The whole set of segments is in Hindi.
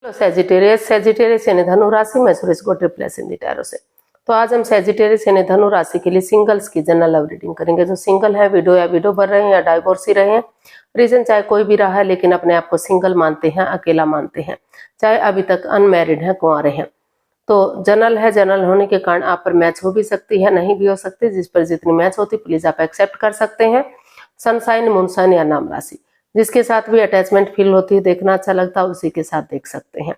हेलो सेजिटेरियस यानी धनु राशि में सुरेश को ट्रिप्लेस इन टैरो से। तो आज हम सेजिटेरियस यानी धनु राशि के लिए सिंगल्स की जनरल लव रीडिंग करेंगे। जो सिंगल है, विडो या विडो भर रहे हैं या डाइवोर्सी रहे हैं, रीजन चाहे कोई भी रहा है लेकिन अपने आप को सिंगल मानते हैं, अकेला मानते हैं, चाहे अभी तक अनमैरिड है, कुंवारे हैं, तो जनरल है। जनरल होने के कारण आप पर मैच हो भी सकती है, नहीं भी हो सकती। जिस पर जितनी मैच होती प्लीज आप एक्सेप्ट कर सकते हैं। सनसाइन, मूनसाइन या नाम राशि, जिसके साथ भी अटैचमेंट फील होती है, देखना अच्छा लगता है, उसी के साथ देख सकते हैं।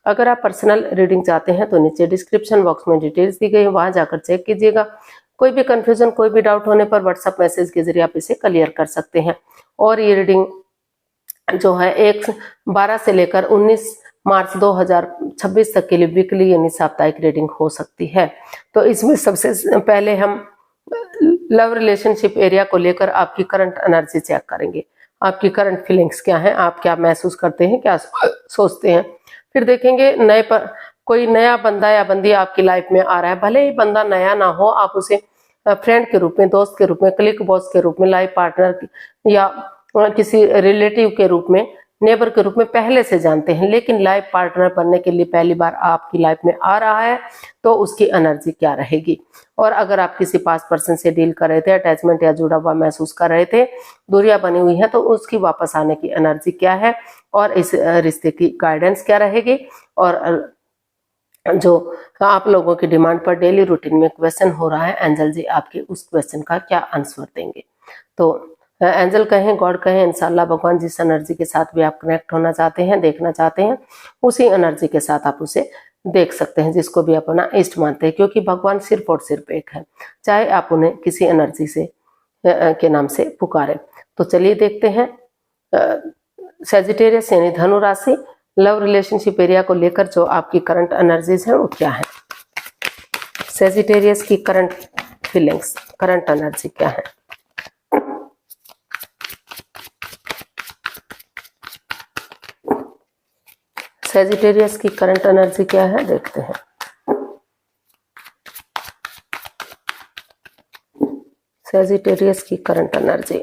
अगर आप पर्सनल रीडिंग चाहते हैं तो नीचे डिस्क्रिप्शन बॉक्स में डिटेल्स दी गई है, वहां जाकर चेक कीजिएगा। कोई भी कंफ्यूजन, कोई भी डाउट होने पर व्हाट्सएप मैसेज के जरिए आप इसे क्लियर कर सकते हैं। और ये रीडिंग जो है 12 से लेकर 19 मार्च 2026 तक के लिए वीकली यानी साप्ताहिक रीडिंग हो सकती है। तो इसमें सबसे पहले हम लव रिलेशनशिप एरिया को लेकर आपकी करंट एनर्जी चेक करेंगे। आपकी करंट फीलिंग्स क्या है, आप क्या महसूस करते हैं, क्या सोचते हैं। फिर देखेंगे कोई नया बंदा या बंदी आपकी लाइफ में आ रहा है। भले ही बंदा नया ना हो, आप उसे फ्रेंड के रूप में, दोस्त के रूप में, क्लिक बॉस के रूप में, लाइफ पार्टनर या किसी रिलेटिव के रूप में, नेबर के रूप में पहले से जानते हैं, लेकिन लाइफ पार्टनर बनने के लिए पहली बार आपकी लाइफ में आ रहा है, तो उसकी एनर्जी क्या रहेगी। और अगर आप किसी पास पर्सन से डील कर रहे थे, अटैचमेंट या जुड़ा हुआ महसूस कर रहे थे, दूरियां बनी हुई है, तो उसकी वापस आने की एनर्जी क्या है और इस रिश्ते की गाइडेंस क्या रहेगी। और जो आप लोगों की डिमांड पर डेली रूटीन में क्वेश्चन हो रहा है, एंजल जी आपके उस क्वेश्चन का क्या आंसर देंगे। तो एंजल कहें, गॉड कहें, इंशाल्लाह भगवान जिस एनर्जी के साथ भी आप कनेक्ट होना चाहते हैं, देखना चाहते हैं, उसी एनर्जी के साथ आप उसे देख सकते हैं, जिसको भी अपना इष्ट मानते हैं, क्योंकि भगवान सिर्फ और सिर्फ एक है, चाहे आप उन्हें किसी एनर्जी से के नाम से पुकारें। तो चलिए देखते हैं सेजिटेरियस यानी धनु राशि लव रिलेशनशिप एरिया को लेकर जो आपकी करंट एनर्जीज है वो क्या है। सेजिटेरियस की करंट फीलिंग्स, करंट एनर्जी क्या है। सेजिटेरियस की करंट एनर्जी क्या है, देखते हैं। सेजिटेरियस की current energy,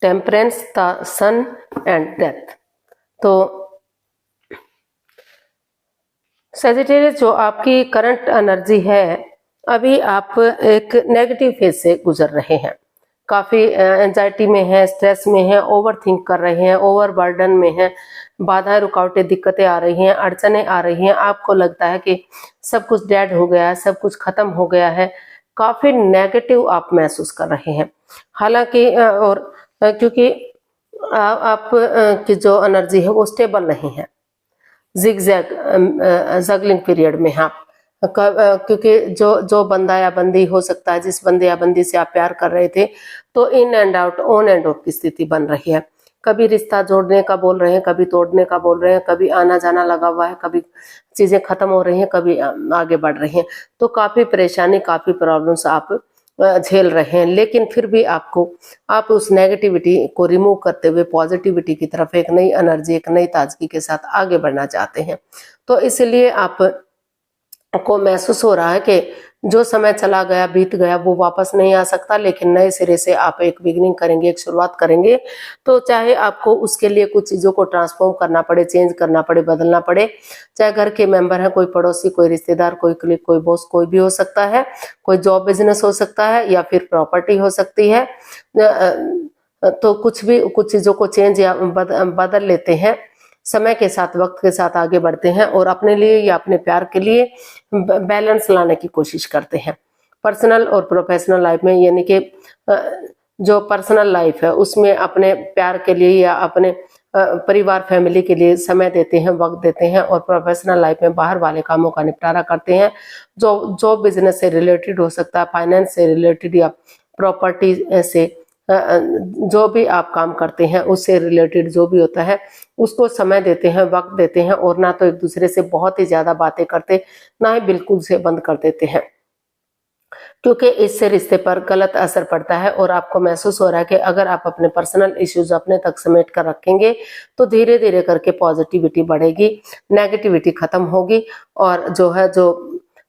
temperance, the sun and death. तो सेजिटेरियस जो आपकी करंट एनर्जी है, अभी आप एक नेगेटिव फेज से गुजर रहे हैं, काफी एंजाइटी में है, स्ट्रेस में है, ओवर थिंक कर रहे हैं, ओवर बर्डन में है, बाधाएं, रुकावटें, दिक्कतें आ रही हैं, अड़चने आ रही हैं। आपको लगता है कि सब कुछ डेड हो गया है, सब कुछ खत्म हो गया है, काफी नेगेटिव आप महसूस कर रहे हैं। हालांकि और क्योंकि आप की जो एनर्जी है वो स्टेबल नहीं है, जिगजैग जगलिंग पीरियड में आप, क्योंकि जो बंदा या बंदी हो सकता है, जिस बंदे या बंदी से आप प्यार कर रहे थे, तो in and out, on end of की स्थिति बन रही है। कभी रिश्ता जोड़ने का बोल रहे हैं, कभी तोड़ने का बोल रहे हैं, कभी आना जाना लगा हुआ है, कभी चीजें खत्म हो रही हैं, कभी आगे बढ़ रही हैं। तो काफी परेशानी, काफी प्रॉब्लम्स आप झेल रहे हैं, लेकिन फिर भी आप उस नेगेटिविटी को रिमूव करते हुए पॉजिटिविटी की तरफ, एक नई एनर्जी, एक नई ताजगी के साथ आगे बढ़ना चाहते हैं। तो इसलिए आप को महसूस हो रहा है कि जो समय चला गया, बीत गया, वो वापस नहीं आ सकता, लेकिन नए सिरे से आप एक बिगिनिंग करेंगे, एक शुरुआत करेंगे। तो चाहे आपको उसके लिए कुछ चीजों को ट्रांसफॉर्म करना पड़े, चेंज करना पड़े, बदलना पड़े, चाहे घर के मेंबर है, कोई पड़ोसी, कोई रिश्तेदार, कोई क्लिक, कोई बॉस, कोई भी हो सकता है, कोई जॉब बिजनेस हो सकता है, या फिर प्रॉपर्टी हो सकती है। तो कुछ चीजों को चेंज या बदल लेते हैं, समय के साथ, वक्त के साथ आगे बढ़ते हैं और अपने लिए या अपने प्यार के लिए बैलेंस लाने की कोशिश करते हैं। पर्सनल और प्रोफेशनल लाइफ में, यानी कि जो पर्सनल लाइफ है उसमें अपने प्यार के लिए या अपने परिवार, फैमिली के लिए समय देते हैं, वक्त देते हैं, और प्रोफेशनल लाइफ में बाहर वाले कामों का निपटारा करते हैं, जो बिजनेस से रिलेटेड हो सकता है, फाइनेंस से रिलेटेड या प्रॉपर्टी से जो भी आप काम करते हैं उससे रिलेटेड जो भी होता है उसको समय देते हैं, वक्त देते हैं, और ना तो एक दूसरे से बहुत ही ज्यादा बातें करते, ना ही बिल्कुल से बंद कर देते हैं, क्योंकि इससे रिश्ते पर गलत असर पड़ता है। और आपको महसूस हो रहा है कि अगर आप अपने पर्सनल इश्यूज अपने तक समेट कर रखेंगे तो धीरे धीरे करके पॉजिटिविटी बढ़ेगी, नेगेटिविटी खत्म होगी, और जो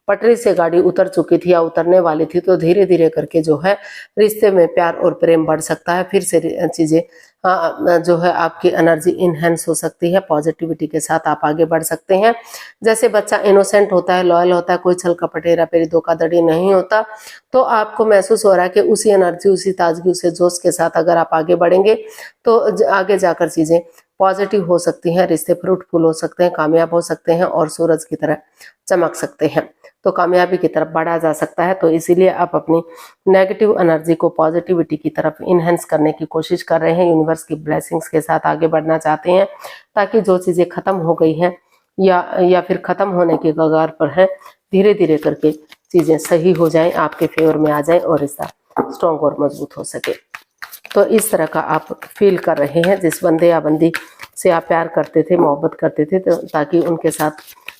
पटरी से गाड़ी उतर चुकी थी या उतरने वाली थी, तो धीरे धीरे करके जो है रिश्ते में प्यार और प्रेम बढ़ सकता है, फिर से चीजें जो है आपकी एनर्जी इनहेंस हो सकती है, पॉजिटिविटी के साथ आप आगे बढ़ सकते हैं। जैसे बच्चा इनोसेंट होता है, लॉयल होता है, कोई छल कपट हेरा फेरी धोखाधड़ी नहीं होता, तो आपको महसूस हो रहा है कि उसी एनर्जी, उसी ताजगी, उसी जोश के साथ अगर आप आगे बढ़ेंगे तो आगे जाकर चीजें पॉजिटिव हो सकती हैं, रिश्ते फ्रूटफुल हो सकते हैं, कामयाब हो सकते हैं और सूरज की तरह चमक सकते हैं, तो कामयाबी की तरफ बढ़ा जा सकता है। तो इसीलिए आप अपनी नेगेटिव एनर्जी को पॉजिटिविटी की तरफ इनहेंस करने की कोशिश कर रहे हैं, यूनिवर्स की ब्लेसिंग्स के साथ आगे बढ़ना चाहते हैं, ताकि जो चीजें खत्म हो गई हैं या फिर खत्म होने के कगार पर है, धीरे धीरे करके चीजें सही हो जाएं, आपके फेवर में आ जाएं और रिश्ता स्ट्रॉन्ग और मजबूत हो सके। तो इस तरह का आप फील कर रहे हैं जिस बंदे या बंदी से आप प्यार करते थे, मोहब्बत करते थे, तो ताकि उनके साथ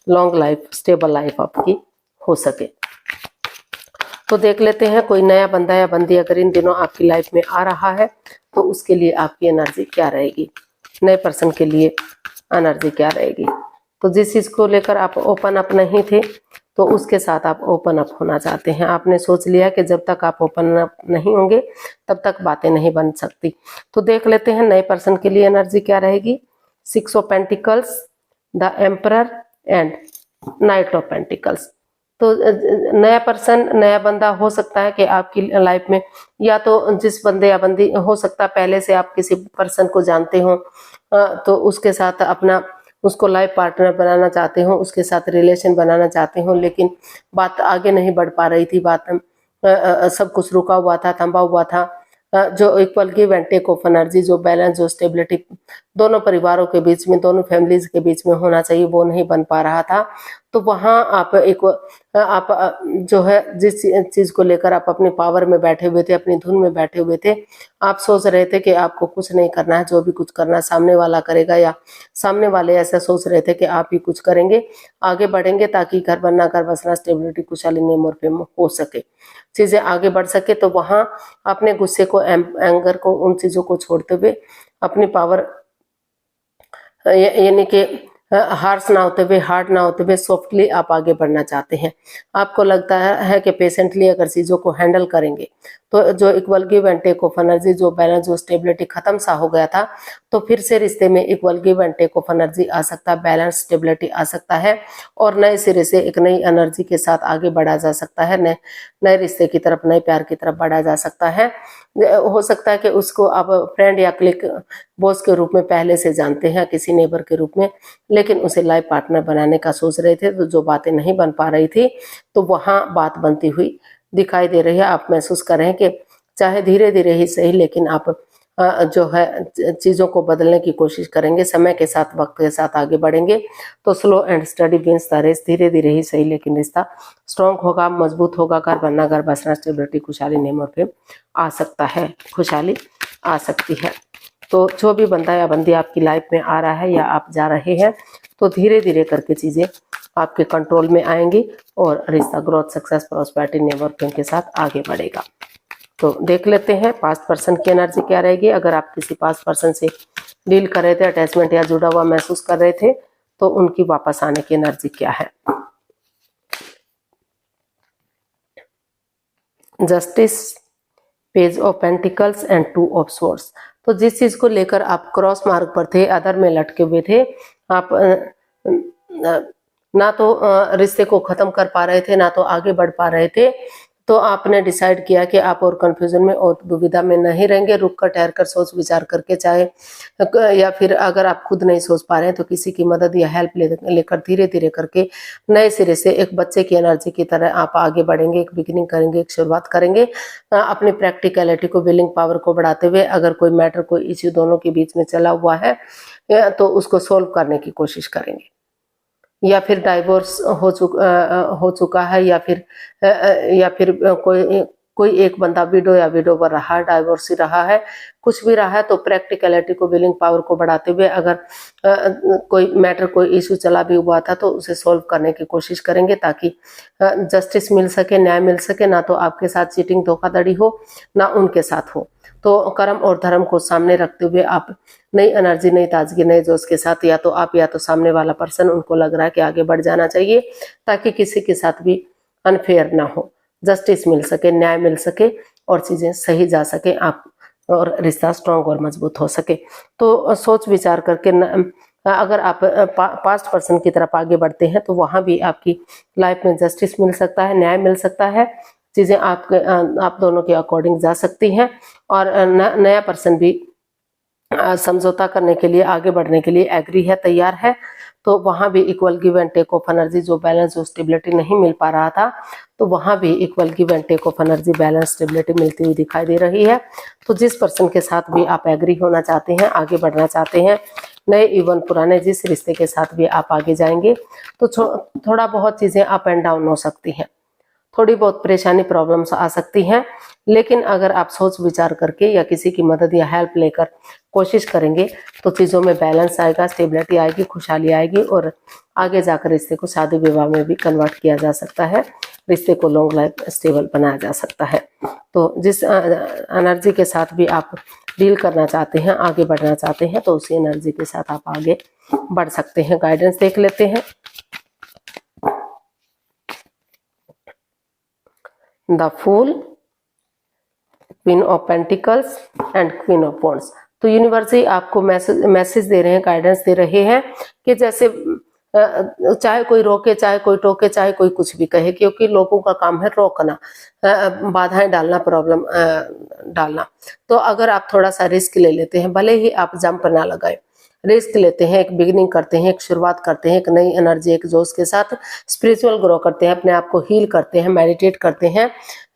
लॉन्ग लाइफ, स्टेबल लाइफ आपकी हो सके। तो देख लेते हैं कोई नया बंदा या बंदी अगर इन दिनों आपकी लाइफ में आ रहा है तो उसके लिए आपकी एनर्जी क्या रहेगी, नए पर्सन के लिए एनर्जी क्या रहेगी। तो जिस चीज को लेकर आप ओपन अप नहीं थे तो उसके साथ आप ओपन अप होना चाहते हैं। आपने सोच लिया कि जब तक आप ओपन अप नहीं होंगे तब तक बातें नहीं बन सकती। तो देख लेते हैं नए पर्सन के लिए एनर्जी क्या रहेगी। 6 of pentacles, the emperor and night of pentacles. तो नया पर्सन, नया बंदा हो सकता है कि आपकी लाइफ में, या तो जिस बंदे या बंदी, हो सकता है पहले से आप किसी पर्सन को जानते हो तो उसके साथ अपना, उसको लाइफ पार्टनर बनाना चाहते हो, उसके साथ रिलेशन बनाना चाहते हो, लेकिन बात आगे नहीं बढ़ पा रही थी, बात सब कुछ रुका हुआ था, थमा हुआ था। जो equal give and take of energy, जो बैलेंस, जो स्टेबिलिटी दोनों परिवारों के बीच में, दोनों फैमिलीज के बीच में होना चाहिए, वो नहीं बन पा रहा था। तो वहां आप जो है जिस चीज को लेकर आप अपनी पावर में बैठे हुए थे, अपनी धुन में बैठे हुए थे, आप सोच रहे थे कि आपको कुछ नहीं करना है, जो भी कुछ करना सामने वाला करेगा, या सामने वाले ऐसा सोच रहे थे कि आप ही कुछ करेंगे, आगे बढ़ेंगे, ताकि घर बनना, घर बसना, स्टेबिलिटी, खुशहाली, नेम और फेम हो सके, चीजें आगे बढ़ सके। तो वहां अपने गुस्से को, एंगर को, उन चीजों को छोड़ते हुए अपनी पावर, यानी कि हार्श ना होते हुए, हार्ड ना होते हुए, सॉफ्टली आप आगे बढ़ना चाहते हैं। आपको लगता है कि पेशेंटली अगर चीजों को हैंडल करेंगे तो जो equal give and take of energy, जो बैलेंस, जो स्टेबिलिटी खत्म सा हो गया था, तो फिर से रिश्ते में equal give and take of energy आ सकता है, बैलेंस, स्टेबिलिटी आ सकता है, और नए सिरे से एक नई एनर्जी के साथ आगे बढ़ा जा सकता है, नए रिश्ते की तरफ, नए प्यार की तरफ बढ़ा जा सकता है। हो सकता है कि उसको आप फ्रेंड या क्लिक बॉस के रूप में पहले से जानते हैं, किसी नेबर के रूप में, लेकिन उसे लाइफ पार्टनर बनाने का सोच रहे थे, तो जो बातें नहीं बन पा रही थी, तो वहां बात बनती हुई दिखाई दे रही है। आप महसूस कर रहे हैं कि चाहे धीरे धीरे ही सही, लेकिन आप जो है चीजों को बदलने की कोशिश करेंगे, समय के साथ, वक्त के साथ आगे बढ़ेंगे। तो slow and steady wins the race, धीरे धीरे ही सही, लेकिन रिश्ता स्ट्रॉन्ग होगा, मजबूत होगा, घर बनना, घर बसना, स्टेबिलिटी, खुशहाली, नेम और फेम आ सकता है, खुशहाली आ सकती है। तो जो भी बंदा या बंदी आपकी लाइफ में आ रहा है या आप जा रहे हैं, तो धीरे धीरे करके चीजें आपके कंट्रोल में आएंगी और रिश्ता ग्रोथ, सक्सेस, प्रॉस्पेरिटी, नेम और फेम के साथ आगे बढ़ेगा। तो देख लेते हैं पास्ट पर्सन की एनर्जी क्या रहेगी। अगर आप किसी पास्ट पर्सन से डील कर रहे थे, अटैचमेंट या जुड़ा हुआ महसूस कर रहे थे, तो उनकी वापस आने की एनर्जी क्या है। Justice, page of pentacles and 2 of swords. तो जिस चीज को लेकर आप क्रॉस मार्ग पर थे, अधर में लटके हुए थे, आप ना तो रिश्ते को खत्म कर पा रहे थे, ना तो आगे बढ़ पा रहे थे, तो आपने डिसाइड किया कि आप और कंफ्यूजन में और दुविधा में नहीं रहेंगे, रुक कर, ठहर कर, सोच विचार करके, चाहे या फिर अगर आप खुद नहीं सोच पा रहे हैं तो किसी की मदद या हेल्प लेकर धीरे धीरे करके नए सिरे से एक बच्चे की एनर्जी की तरह आप आगे बढ़ेंगे, एक बिगिनिंग करेंगे, एक शुरुआत करेंगे, अपनी प्रैक्टिकलिटी को, विलिंग पावर को बढ़ाते हुए। अगर कोई मैटर, कोई इश्यू दोनों के बीच में चला हुआ है तो उसको सोल्व करने की कोशिश करेंगे, या फिर डाइवोर्स हो चुका है, या फिर कोई एक बंदा विडो या विडोवर रहा, डाइवोर्स ही रहा है, कुछ भी रहा है, तो प्रैक्टिकलिटी को, विलिंग पावर को बढ़ाते हुए अगर कोई मैटर, कोई इशू चला भी हुआ था तो उसे सॉल्व करने की कोशिश करेंगे, ताकि जस्टिस मिल सके, न्याय मिल सके, ना तो आपके साथ चीटिंग, धोखाधड़ी हो, ना उनके साथ हो। तो कर्म और धर्म को सामने रखते हुए आप नई एनर्जी, नई ताजगी, नए जोश के साथ, या तो आप या तो सामने वाला पर्सन, उनको लग रहा है कि आगे बढ़ जाना चाहिए, ताकि किसी के साथ भी अनफेयर ना हो, जस्टिस मिल सके, न्याय मिल सके और चीजें सही जा सके। आप और रिश्ता स्ट्रांग और मजबूत हो सके। तो सोच विचार करके अगर आप पास्ट पर्सन की तरफ आगे बढ़ते हैं तो वहां भी आपकी लाइफ में जस्टिस मिल सकता है, न्याय मिल सकता है, चीजें आप दोनों के अकॉर्डिंग जा सकती हैं और नया पर्सन भी समझौता करने के लिए, आगे बढ़ने के लिए एग्री है, तैयार है। तो वहां भी equal give and take of energy, जो बैलेंस, जो स्टेबिलिटी नहीं मिल पा रहा था, तो वहां भी equal give and take of energy, balance, stability मिलती हुई दिखाई दे रही है। तो जिस पर्सन के साथ भी आप एग्री होना चाहते हैं, आगे बढ़ना चाहते हैं, नए इवन पुराने जिस रिश्ते के साथ भी आप आगे जाएंगे, तो थोड़ा बहुत चीजें अप एंड डाउन हो सकती हैं, थोड़ी बहुत परेशानी, प्रॉब्लम्स आ सकती हैं, लेकिन अगर आप सोच विचार करके या किसी की मदद या हेल्प लेकर कोशिश करेंगे तो चीज़ों में बैलेंस आएगा, स्टेबिलिटी आएगी, खुशहाली आएगी और आगे जाकर रिश्ते को शादी विवाह में भी कन्वर्ट किया जा सकता है, रिश्ते को लॉन्ग लाइफ स्टेबल बनाया जा सकता है। तो जिस एनर्जी के साथ भी आप डील करना चाहते हैं, आगे बढ़ना चाहते हैं, तो उसी एनर्जी के साथ आप आगे बढ़ सकते हैं। गाइडेंस देख लेते हैं। The fool, queen of pentacles and queen of wands. तो यूनिवर्स आपको मैसेज दे रहे हैं, गाइडेंस दे रहे हैं कि जैसे चाहे कोई रोके, चाहे कोई टोके, चाहे कोई कुछ भी कहे, क्योंकि लोगों का काम है रोकना, बाधाएं डालना, प्रॉब्लम डालना। तो अगर आप थोड़ा सा रिस्क ले लेते हैं, भले ही आप जंप ना लगाए, रिस्क लेते हैं, एक बिगिनिंग करते हैं, एक शुरुआत करते हैं, एक नई एनर्जी, एक जोश के साथ स्पिरिचुअल ग्रो करते हैं, अपने आप को हील करते हैं, मेडिटेट करते हैं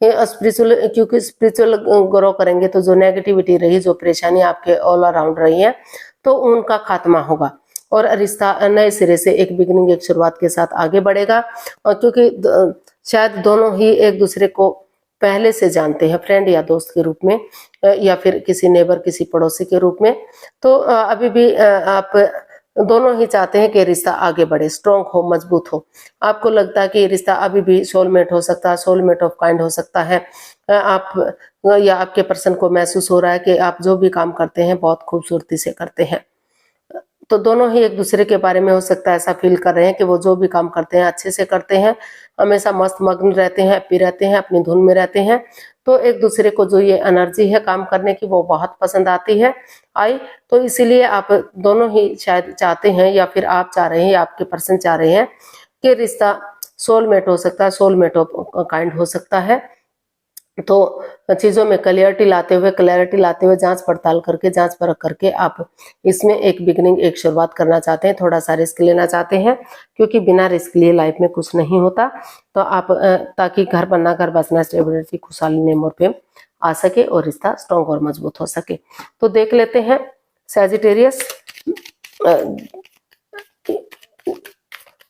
स्पिरिचुअल, क्योंकि स्पिरिचुअल ग्रो करेंगे तो जो नेगेटिविटी रही, जो परेशानी आपके ऑल अराउंड रही है, तो उनका खात्मा होगा और रिश्ता नए सिरे से, एक बिगिनिंग, एक शुरुआत के साथ आगे बढ़ेगा। और क्योंकि शायद दोनों ही एक दूसरे को पहले से जानते हैं, फ्रेंड या दोस्त के रूप में, या फिर किसी नेबर, किसी पड़ोसी के रूप में, तो अभी भी आप दोनों ही चाहते हैं कि रिश्ता आगे बढ़े, स्ट्रॉन्ग हो, मजबूत हो। आपको लगता है कि रिश्ता अभी भी सोलमेट हो सकता है, सोलमेट ऑफ काइंड हो सकता है। आप या आपके पर्सन को महसूस हो रहा है कि आप जो भी काम करते हैं बहुत खूबसूरती से करते हैं। तो दोनों ही एक दूसरे के बारे में हो सकता है ऐसा फील कर रहे हैं कि वो जो भी काम करते हैं अच्छे से करते हैं, हमेशा मस्त मग्न रहते हैं, हैप्पी रहते हैं, अपनी धुन में रहते हैं। तो एक दूसरे को जो ये एनर्जी है काम करने की, वो बहुत पसंद आती है, आई। तो इसीलिए आप दोनों ही शायद चाहते हैं, या फिर आप चाह रहे हैं, या आपके पर्सन चाह रहे हैं कि रिश्ता सोलमेट हो सकता है, सोलमेट ऑफ काइंड हो सकता है। तो चीजों में क्लैरिटी लाते हुए, जांच पड़ताल करके, जांच परख करके आप इसमें एक बिगिनिंग, एक शुरुआत करना चाहते हैं, थोड़ा सा रिस्क लेना चाहते हैं, क्योंकि बिना रिस्क लिए लाइफ में कुछ नहीं होता। तो आप ताकि घर बनना, घर बसना, स्टेबिलिटी, खुशहाली, नेम और फेम आ सके और रिश्ता स्ट्रॉन्ग और मजबूत हो सके। तो देख लेते हैं सैजिटेरियस,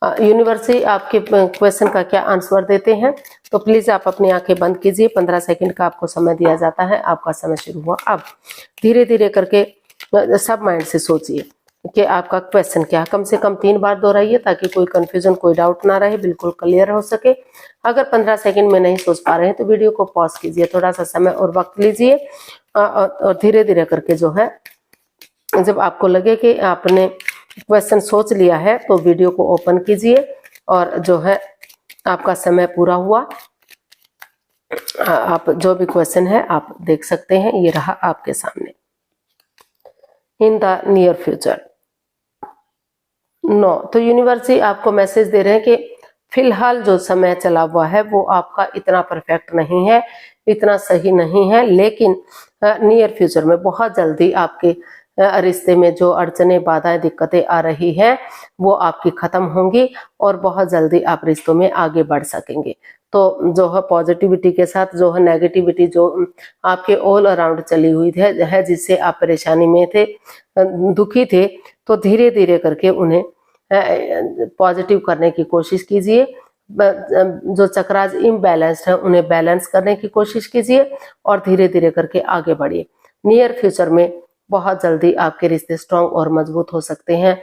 यूनिवर्स आपके क्वेश्चन का क्या आंसर देते हैं। तो प्लीज आप अपनी आंखें बंद कीजिए, 15 सेकंड का आपको समय दिया जाता है। आपका समय शुरू हुआ। अब धीरे धीरे करके सब माइंड से सोचिए कि आपका क्वेश्चन क्या है। कम से कम 3 बार दोहराइए ताकि कोई कंफ्यूजन, कोई डाउट ना रहे, बिल्कुल क्लियर हो सके। अगर 15 सेकंड में नहीं सोच पा रहे हैं तो वीडियो को पॉज कीजिए, थोड़ा सा समय और वक्त लीजिए और धीरे धीरे करके जो है, जब आपको लगे कि आपने क्वेश्चन सोच लिया है तो वीडियो को ओपन कीजिए और जो है आपका समय पूरा हुआ। आप जो भी क्वेश्चन है आप देख सकते हैं, ये रहा आपके सामने। In the near future, no. तो यूनिवर्स आपको मैसेज दे रहे हैं कि फिलहाल जो समय चला हुआ है वो आपका इतना परफेक्ट नहीं है, इतना सही नहीं है, लेकिन नियर फ्यूचर में बहुत जल्दी आपके रिश्ते में जो अड़चने, बाधाएं, दिक्कतें आ रही हैं वो आपकी खत्म होंगी और बहुत जल्दी आप रिश्तों में आगे बढ़ सकेंगे। तो जो है पॉजिटिविटी के साथ जो है नेगेटिविटी जो आपके ऑल अराउंड चली हुई है, जिससे आप परेशानी में थे, दुखी थे, तो धीरे धीरे करके उन्हें पॉजिटिव करने की कोशिश कीजिए। जो चक्रास इम्बैलेंस्ड है उन्हें बैलेंस करने की कोशिश कीजिए और धीरे धीरे करके आगे बढ़िए। नियर फ्यूचर में बहुत जल्दी आपके रिश्ते स्ट्रांग और मजबूत हो सकते हैं,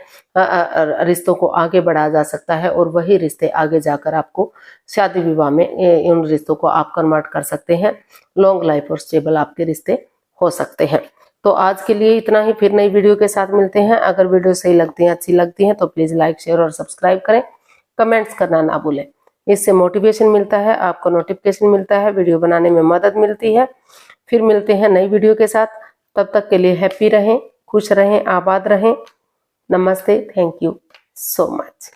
रिश्तों को आगे बढ़ाया जा सकता है और वही रिश्ते आगे जाकर आपको शादी विवाह में उन रिश्तों को आप कन्वर्ट कर सकते हैं। लॉन्ग लाइफ और स्टेबल आपके रिश्ते हो सकते हैं। तो आज के लिए इतना ही, फिर नई वीडियो के साथ मिलते हैं। अगर वीडियो सही लगती है, अच्छी लगती है तो प्लीज लाइक, शेयर और सब्सक्राइब करें, कमेंट्स करना ना भूलें। इससे मोटिवेशन मिलता है, आपको नोटिफिकेशन मिलता है, वीडियो बनाने में मदद मिलती है। फिर मिलते हैं नई वीडियो के साथ। तब तक के लिए हैप्पी रहें, खुश रहें, आबाद रहें। नमस्ते, थैंक यू सो मच।